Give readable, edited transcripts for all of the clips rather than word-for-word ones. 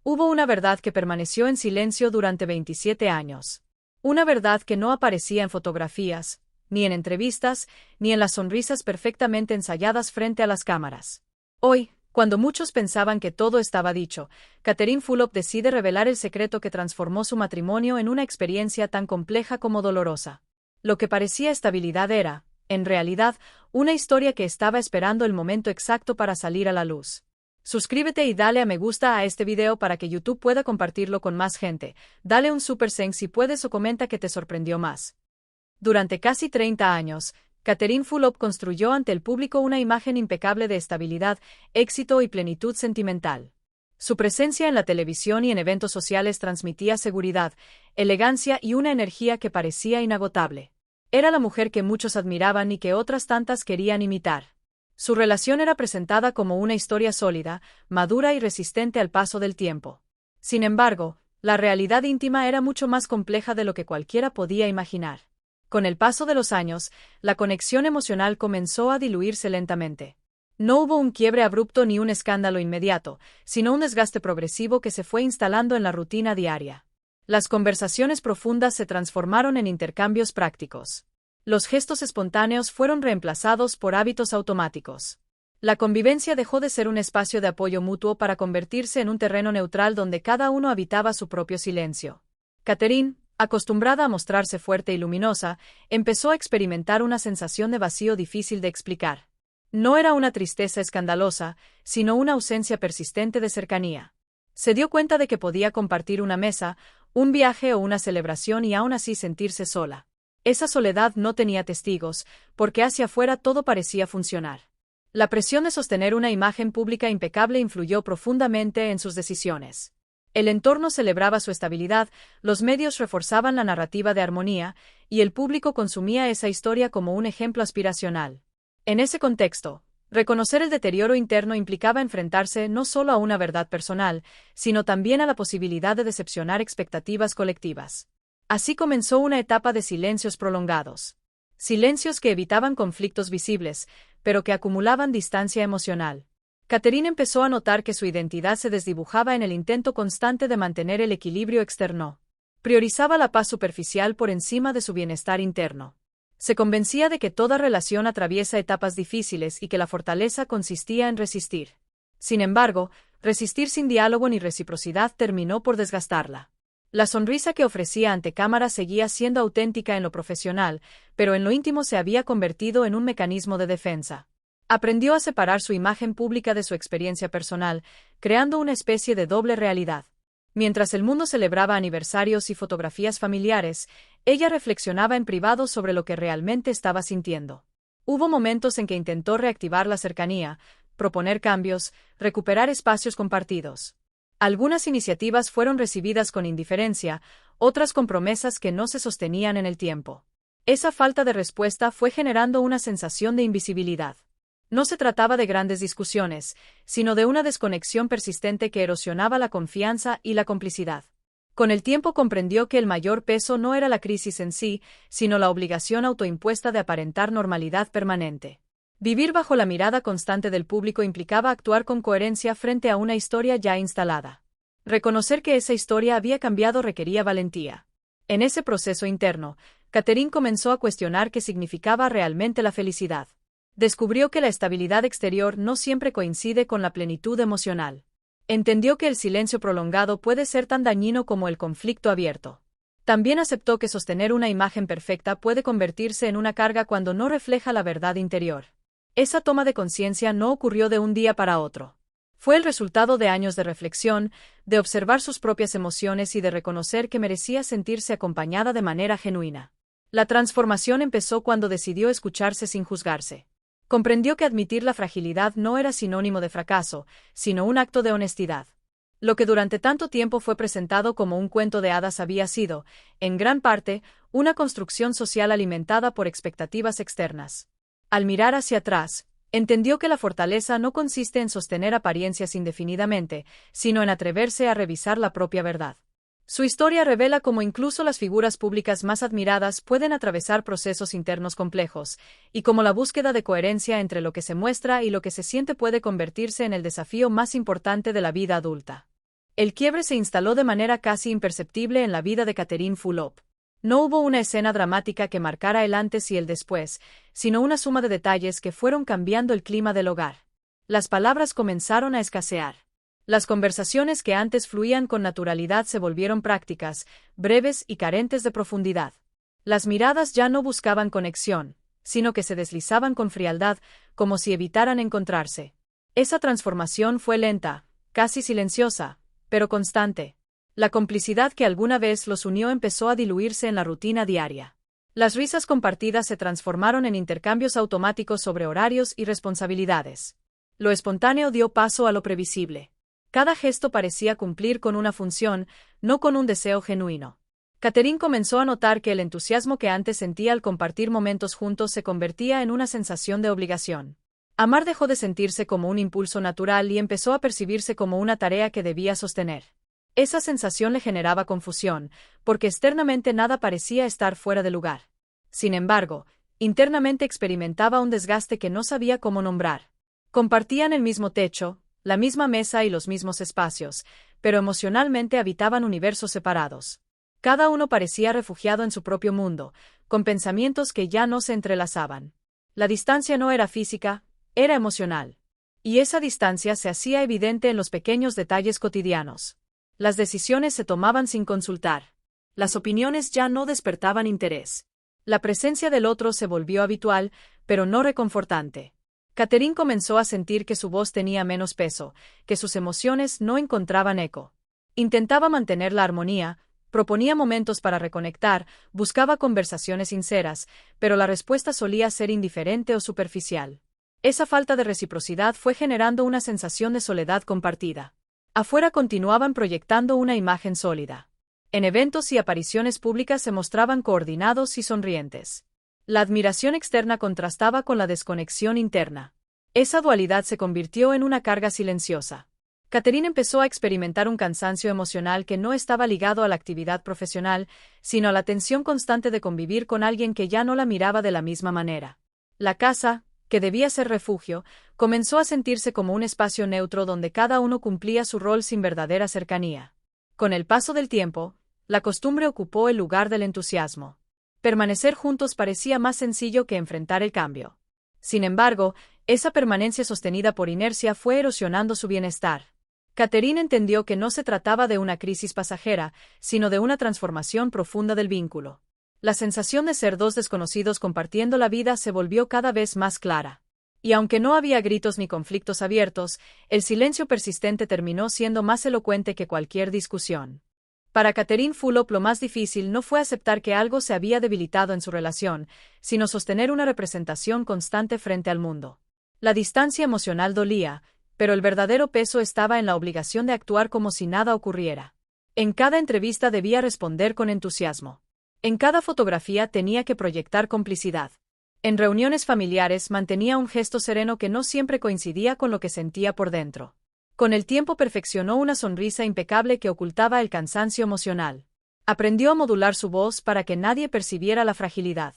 Hubo una verdad que permaneció en silencio durante 27 años. Una verdad que no aparecía en fotografías, ni en entrevistas, ni en las sonrisas perfectamente ensayadas frente a las cámaras. Hoy, cuando muchos pensaban que todo estaba dicho, Catherine Fulop decide revelar el secreto que transformó su matrimonio en una experiencia tan compleja como dolorosa. Lo que parecía estabilidad era, en realidad, una historia que estaba esperando el momento exacto para salir a la luz. Suscríbete y dale a me gusta a este video para que YouTube pueda compartirlo con más gente. Dale un super thanks si puedes o comenta que te sorprendió más. Durante casi 30 años, Catherine Fulop construyó ante el público una imagen impecable de estabilidad, éxito y plenitud sentimental. Su presencia en la televisión y en eventos sociales transmitía seguridad, elegancia y una energía que parecía inagotable. Era la mujer que muchos admiraban y que otras tantas querían imitar. Su relación era presentada como una historia sólida, madura y resistente al paso del tiempo. Sin embargo, la realidad íntima era mucho más compleja de lo que cualquiera podía imaginar. Con el paso de los años, la conexión emocional comenzó a diluirse lentamente. No hubo un quiebre abrupto ni un escándalo inmediato, sino un desgaste progresivo que se fue instalando en la rutina diaria. Las conversaciones profundas se transformaron en intercambios prácticos. Los gestos espontáneos fueron reemplazados por hábitos automáticos. La convivencia dejó de ser un espacio de apoyo mutuo para convertirse en un terreno neutral donde cada uno habitaba su propio silencio. Catherine, acostumbrada a mostrarse fuerte y luminosa, empezó a experimentar una sensación de vacío difícil de explicar. No era una tristeza escandalosa, sino una ausencia persistente de cercanía. Se dio cuenta de que podía compartir una mesa, un viaje o una celebración y aún así sentirse sola. Esa soledad no tenía testigos, porque hacia afuera todo parecía funcionar. La presión de sostener una imagen pública impecable influyó profundamente en sus decisiones. El entorno celebraba su estabilidad, los medios reforzaban la narrativa de armonía, y el público consumía esa historia como un ejemplo aspiracional. En ese contexto, reconocer el deterioro interno implicaba enfrentarse no solo a una verdad personal, sino también a la posibilidad de decepcionar expectativas colectivas. Así comenzó una etapa de silencios prolongados. Silencios que evitaban conflictos visibles, pero que acumulaban distancia emocional. Catherine empezó a notar que su identidad se desdibujaba en el intento constante de mantener el equilibrio externo. Priorizaba la paz superficial por encima de su bienestar interno. Se convencía de que toda relación atraviesa etapas difíciles y que la fortaleza consistía en resistir. Sin embargo, resistir sin diálogo ni reciprocidad terminó por desgastarla. La sonrisa que ofrecía ante cámara seguía siendo auténtica en lo profesional, pero en lo íntimo se había convertido en un mecanismo de defensa. Aprendió a separar su imagen pública de su experiencia personal, creando una especie de doble realidad. Mientras el mundo celebraba aniversarios y fotografías familiares, ella reflexionaba en privado sobre lo que realmente estaba sintiendo. Hubo momentos en que intentó reactivar la cercanía, proponer cambios, recuperar espacios compartidos. Algunas iniciativas fueron recibidas con indiferencia, otras con promesas que no se sostenían en el tiempo. Esa falta de respuesta fue generando una sensación de invisibilidad. No se trataba de grandes discusiones, sino de una desconexión persistente que erosionaba la confianza y la complicidad. Con el tiempo comprendió que el mayor peso no era la crisis en sí, sino la obligación autoimpuesta de aparentar normalidad permanente. Vivir bajo la mirada constante del público implicaba actuar con coherencia frente a una historia ya instalada. Reconocer que esa historia había cambiado requería valentía. En ese proceso interno, Catherine comenzó a cuestionar qué significaba realmente la felicidad. Descubrió que la estabilidad exterior no siempre coincide con la plenitud emocional. Entendió que el silencio prolongado puede ser tan dañino como el conflicto abierto. También aceptó que sostener una imagen perfecta puede convertirse en una carga cuando no refleja la verdad interior. Esa toma de conciencia no ocurrió de un día para otro. Fue el resultado de años de reflexión, de observar sus propias emociones y de reconocer que merecía sentirse acompañada de manera genuina. La transformación empezó cuando decidió escucharse sin juzgarse. Comprendió que admitir la fragilidad no era sinónimo de fracaso, sino un acto de honestidad. Lo que durante tanto tiempo fue presentado como un cuento de hadas había sido, en gran parte, una construcción social alimentada por expectativas externas. Al mirar hacia atrás, entendió que la fortaleza no consiste en sostener apariencias indefinidamente, sino en atreverse a revisar la propia verdad. Su historia revela cómo incluso las figuras públicas más admiradas pueden atravesar procesos internos complejos, y cómo la búsqueda de coherencia entre lo que se muestra y lo que se siente puede convertirse en el desafío más importante de la vida adulta. El quiebre se instaló de manera casi imperceptible en la vida de Catherine Fulop. No hubo una escena dramática que marcara el antes y el después, sino una suma de detalles que fueron cambiando el clima del hogar. Las palabras comenzaron a escasear. Las conversaciones que antes fluían con naturalidad se volvieron prácticas, breves y carentes de profundidad. Las miradas ya no buscaban conexión, sino que se deslizaban con frialdad, como si evitaran encontrarse. Esa transformación fue lenta, casi silenciosa, pero constante. La complicidad que alguna vez los unió empezó a diluirse en la rutina diaria. Las risas compartidas se transformaron en intercambios automáticos sobre horarios y responsabilidades. Lo espontáneo dio paso a lo previsible. Cada gesto parecía cumplir con una función, no con un deseo genuino. Catherine comenzó a notar que el entusiasmo que antes sentía al compartir momentos juntos se convertía en una sensación de obligación. Amar dejó de sentirse como un impulso natural y empezó a percibirse como una tarea que debía sostener. Esa sensación le generaba confusión, porque externamente nada parecía estar fuera de lugar. Sin embargo, internamente experimentaba un desgaste que no sabía cómo nombrar. Compartían el mismo techo, la misma mesa y los mismos espacios, pero emocionalmente habitaban universos separados. Cada uno parecía refugiado en su propio mundo, con pensamientos que ya no se entrelazaban. La distancia no era física, era emocional. Y esa distancia se hacía evidente en los pequeños detalles cotidianos. Las decisiones se tomaban sin consultar. Las opiniones ya no despertaban interés. La presencia del otro se volvió habitual, pero no reconfortante. Catherine comenzó a sentir que su voz tenía menos peso, que sus emociones no encontraban eco. Intentaba mantener la armonía, proponía momentos para reconectar, buscaba conversaciones sinceras, pero la respuesta solía ser indiferente o superficial. Esa falta de reciprocidad fue generando una sensación de soledad compartida. Afuera continuaban proyectando una imagen sólida. En eventos y apariciones públicas se mostraban coordinados y sonrientes. La admiración externa contrastaba con la desconexión interna. Esa dualidad se convirtió en una carga silenciosa. Catherine empezó a experimentar un cansancio emocional que no estaba ligado a la actividad profesional, sino a la tensión constante de convivir con alguien que ya no la miraba de la misma manera. La casa, que debía ser refugio, comenzó a sentirse como un espacio neutro donde cada uno cumplía su rol sin verdadera cercanía. Con el paso del tiempo, la costumbre ocupó el lugar del entusiasmo. Permanecer juntos parecía más sencillo que enfrentar el cambio. Sin embargo, esa permanencia sostenida por inercia fue erosionando su bienestar. Catherine entendió que no se trataba de una crisis pasajera, sino de una transformación profunda del vínculo. La sensación de ser dos desconocidos compartiendo la vida se volvió cada vez más clara. Y aunque no había gritos ni conflictos abiertos, el silencio persistente terminó siendo más elocuente que cualquier discusión. Para Catherine Fulop lo más difícil no fue aceptar que algo se había debilitado en su relación, sino sostener una representación constante frente al mundo. La distancia emocional dolía, pero el verdadero peso estaba en la obligación de actuar como si nada ocurriera. En cada entrevista debía responder con entusiasmo. En cada fotografía tenía que proyectar complicidad. En reuniones familiares mantenía un gesto sereno que no siempre coincidía con lo que sentía por dentro. Con el tiempo perfeccionó una sonrisa impecable que ocultaba el cansancio emocional. Aprendió a modular su voz para que nadie percibiera la fragilidad.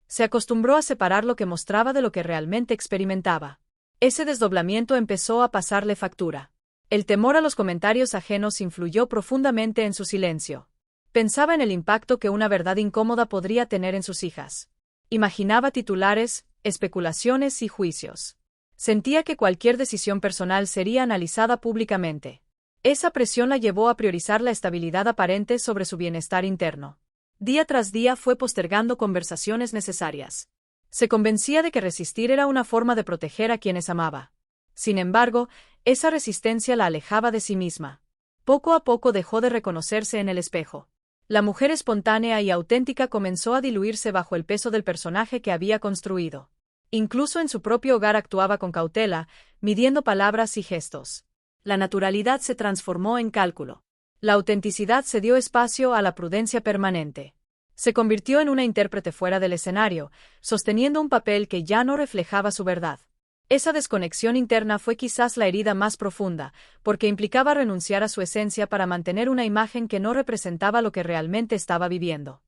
Se acostumbró a separar lo que mostraba de lo que realmente experimentaba. Ese desdoblamiento empezó a pasarle factura. El temor a los comentarios ajenos influyó profundamente en su silencio. Pensaba en el impacto que una verdad incómoda podría tener en sus hijas. Imaginaba titulares, especulaciones y juicios. Sentía que cualquier decisión personal sería analizada públicamente. Esa presión la llevó a priorizar la estabilidad aparente sobre su bienestar interno. Día tras día fue postergando conversaciones necesarias. Se convencía de que resistir era una forma de proteger a quienes amaba. Sin embargo, esa resistencia la alejaba de sí misma. Poco a poco dejó de reconocerse en el espejo. La mujer espontánea y auténtica comenzó a diluirse bajo el peso del personaje que había construido. Incluso en su propio hogar actuaba con cautela, midiendo palabras y gestos. La naturalidad se transformó en cálculo. La autenticidad cedió espacio a la prudencia permanente. Se convirtió en una intérprete fuera del escenario, sosteniendo un papel que ya no reflejaba su verdad. Esa desconexión interna fue quizás la herida más profunda, porque implicaba renunciar a su esencia para mantener una imagen que no representaba lo que realmente estaba viviendo.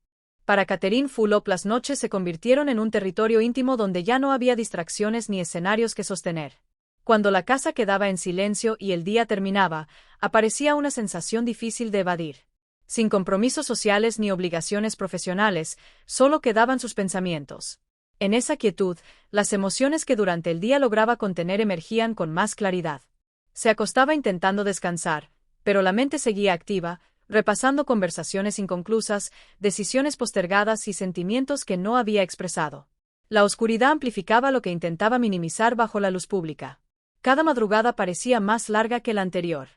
Para Catherine Fulop las noches se convirtieron en un territorio íntimo donde ya no había distracciones ni escenarios que sostener. Cuando la casa quedaba en silencio y el día terminaba, aparecía una sensación difícil de evadir. Sin compromisos sociales ni obligaciones profesionales, solo quedaban sus pensamientos. En esa quietud, las emociones que durante el día lograba contener emergían con más claridad. Se acostaba intentando descansar, pero la mente seguía activa, repasando conversaciones inconclusas, decisiones postergadas y sentimientos que no había expresado. La oscuridad amplificaba lo que intentaba minimizar bajo la luz pública. Cada madrugada parecía más larga que la anterior.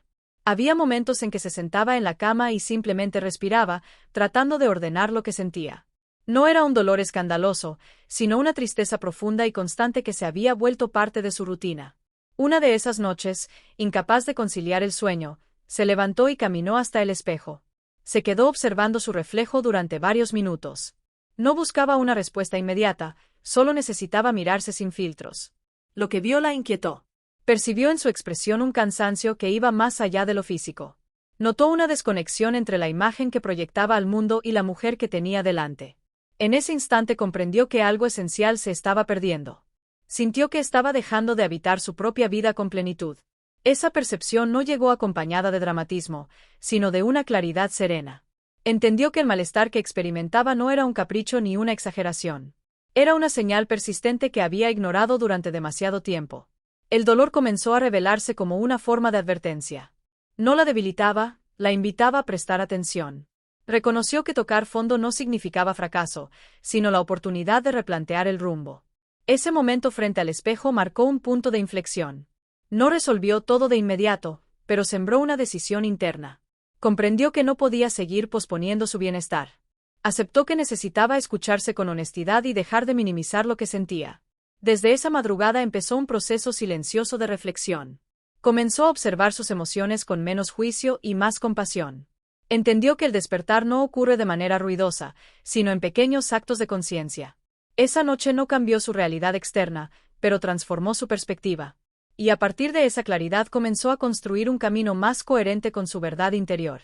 Había momentos en que se sentaba en la cama y simplemente respiraba, tratando de ordenar lo que sentía. No era un dolor escandaloso, sino una tristeza profunda y constante que se había vuelto parte de su rutina. Una de esas noches, incapaz de conciliar el sueño, se levantó y caminó hasta el espejo. Se quedó observando su reflejo durante varios minutos. No buscaba una respuesta inmediata, solo necesitaba mirarse sin filtros. Lo que vio la inquietó. Percibió en su expresión un cansancio que iba más allá de lo físico. Notó una desconexión entre la imagen que proyectaba al mundo y la mujer que tenía delante. En ese instante comprendió que algo esencial se estaba perdiendo. Sintió que estaba dejando de habitar su propia vida con plenitud. Esa percepción no llegó acompañada de dramatismo, sino de una claridad serena. Entendió que el malestar que experimentaba no era un capricho ni una exageración. Era una señal persistente que había ignorado durante demasiado tiempo. El dolor comenzó a revelarse como una forma de advertencia. No la debilitaba, la invitaba a prestar atención. Reconoció que tocar fondo no significaba fracaso, sino la oportunidad de replantear el rumbo. Ese momento frente al espejo marcó un punto de inflexión. No resolvió todo de inmediato, pero sembró una decisión interna. Comprendió que no podía seguir posponiendo su bienestar. Aceptó que necesitaba escucharse con honestidad y dejar de minimizar lo que sentía. Desde esa madrugada empezó un proceso silencioso de reflexión. Comenzó a observar sus emociones con menos juicio y más compasión. Entendió que el despertar no ocurre de manera ruidosa, sino en pequeños actos de conciencia. Esa noche no cambió su realidad externa, pero transformó su perspectiva. Y a partir de esa claridad comenzó a construir un camino más coherente con su verdad interior.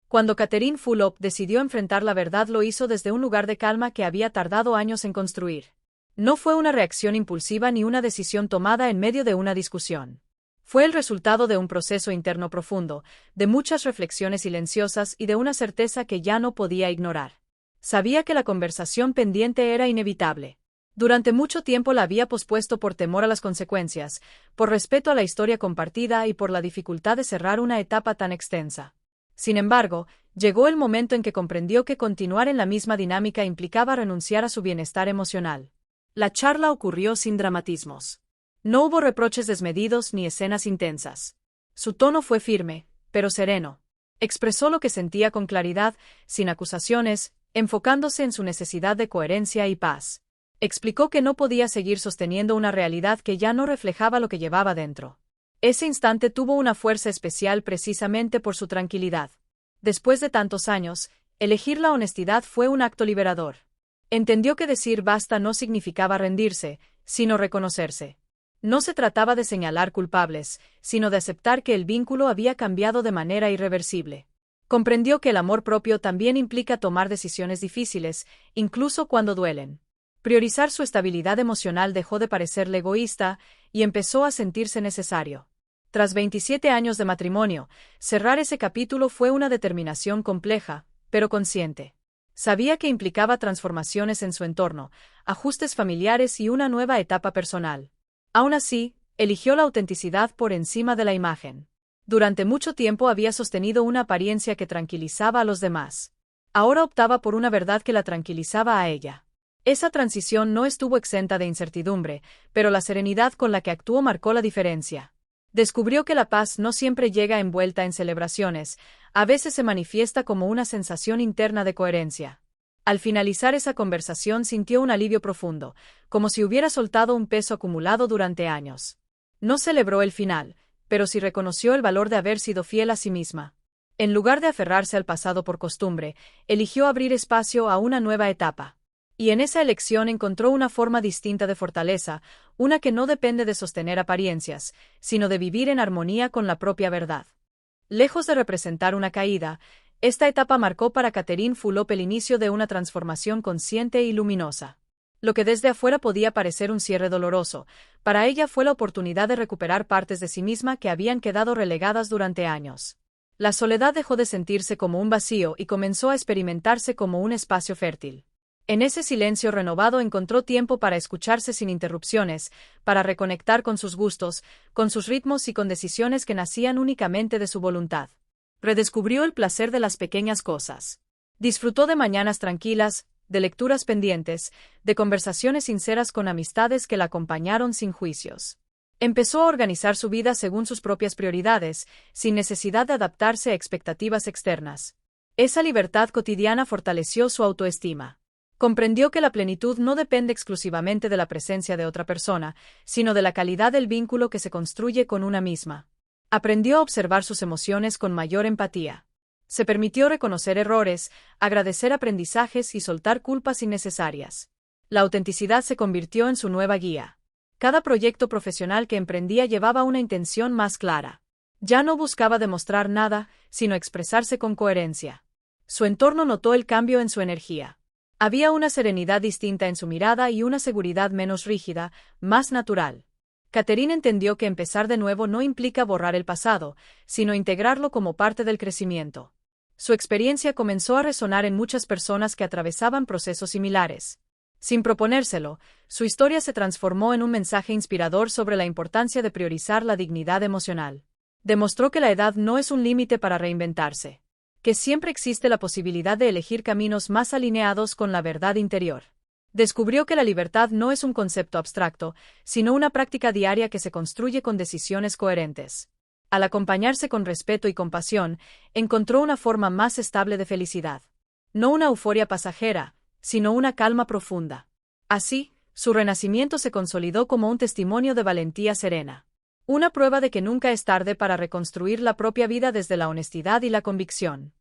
Cuando Catherine Fulop decidió enfrentar la verdad, lo hizo desde un lugar de calma que había tardado años en construir. No fue una reacción impulsiva ni una decisión tomada en medio de una discusión. Fue el resultado de un proceso interno profundo, de muchas reflexiones silenciosas y de una certeza que ya no podía ignorar. Sabía que la conversación pendiente era inevitable. Durante mucho tiempo la había pospuesto por temor a las consecuencias, por respeto a la historia compartida y por la dificultad de cerrar una etapa tan extensa. Sin embargo, llegó el momento en que comprendió que continuar en la misma dinámica implicaba renunciar a su bienestar emocional. La charla ocurrió sin dramatismos. No hubo reproches desmedidos ni escenas intensas. Su tono fue firme, pero sereno. Expresó lo que sentía con claridad, sin acusaciones, enfocándose en su necesidad de coherencia y paz. Explicó que no podía seguir sosteniendo una realidad que ya no reflejaba lo que llevaba dentro. Ese instante tuvo una fuerza especial precisamente por su tranquilidad. Después de tantos años, elegir la honestidad fue un acto liberador. Entendió que decir basta no significaba rendirse, sino reconocerse. No se trataba de señalar culpables, sino de aceptar que el vínculo había cambiado de manera irreversible. Comprendió que el amor propio también implica tomar decisiones difíciles, incluso cuando duelen. Priorizar su estabilidad emocional dejó de parecerle egoísta y empezó a sentirse necesario. Tras 27 años de matrimonio, cerrar ese capítulo fue una determinación compleja, pero consciente. Sabía que implicaba transformaciones en su entorno, ajustes familiares y una nueva etapa personal. Aún así, eligió la autenticidad por encima de la imagen. Durante mucho tiempo había sostenido una apariencia que tranquilizaba a los demás. Ahora optaba por una verdad que la tranquilizaba a ella. Esa transición no estuvo exenta de incertidumbre, pero la serenidad con la que actuó marcó la diferencia. Descubrió que la paz no siempre llega envuelta en celebraciones, a veces se manifiesta como una sensación interna de coherencia. Al finalizar esa conversación sintió un alivio profundo, como si hubiera soltado un peso acumulado durante años. No celebró el final, pero sí reconoció el valor de haber sido fiel a sí misma. En lugar de aferrarse al pasado por costumbre, eligió abrir espacio a una nueva etapa. Y en esa elección encontró una forma distinta de fortaleza, una que no depende de sostener apariencias, sino de vivir en armonía con la propia verdad. Lejos de representar una caída, esta etapa marcó para Catherine Fulop el inicio de una transformación consciente y luminosa. Lo que desde afuera podía parecer un cierre doloroso, para ella fue la oportunidad de recuperar partes de sí misma que habían quedado relegadas durante años. La soledad dejó de sentirse como un vacío y comenzó a experimentarse como un espacio fértil. En ese silencio renovado encontró tiempo para escucharse sin interrupciones, para reconectar con sus gustos, con sus ritmos y con decisiones que nacían únicamente de su voluntad. Redescubrió el placer de las pequeñas cosas. Disfrutó de mañanas tranquilas, de lecturas pendientes, de conversaciones sinceras con amistades que la acompañaron sin juicios. Empezó a organizar su vida según sus propias prioridades, sin necesidad de adaptarse a expectativas externas. Esa libertad cotidiana fortaleció su autoestima. Comprendió que la plenitud no depende exclusivamente de la presencia de otra persona, sino de la calidad del vínculo que se construye con una misma. Aprendió a observar sus emociones con mayor empatía. Se permitió reconocer errores, agradecer aprendizajes y soltar culpas innecesarias. La autenticidad se convirtió en su nueva guía. Cada proyecto profesional que emprendía llevaba una intención más clara. Ya no buscaba demostrar nada, sino expresarse con coherencia. Su entorno notó el cambio en su energía. Había una serenidad distinta en su mirada y una seguridad menos rígida, más natural. Catherine entendió que empezar de nuevo no implica borrar el pasado, sino integrarlo como parte del crecimiento. Su experiencia comenzó a resonar en muchas personas que atravesaban procesos similares. Sin proponérselo, su historia se transformó en un mensaje inspirador sobre la importancia de priorizar la dignidad emocional. Demostró que la edad no es un límite para reinventarse, que siempre existe la posibilidad de elegir caminos más alineados con la verdad interior. Descubrió que la libertad no es un concepto abstracto, sino una práctica diaria que se construye con decisiones coherentes. Al acompañarse con respeto y compasión, encontró una forma más estable de felicidad. No una euforia pasajera, sino una calma profunda. Así, su renacimiento se consolidó como un testimonio de valentía serena. Una prueba de que nunca es tarde para reconstruir la propia vida desde la honestidad y la convicción.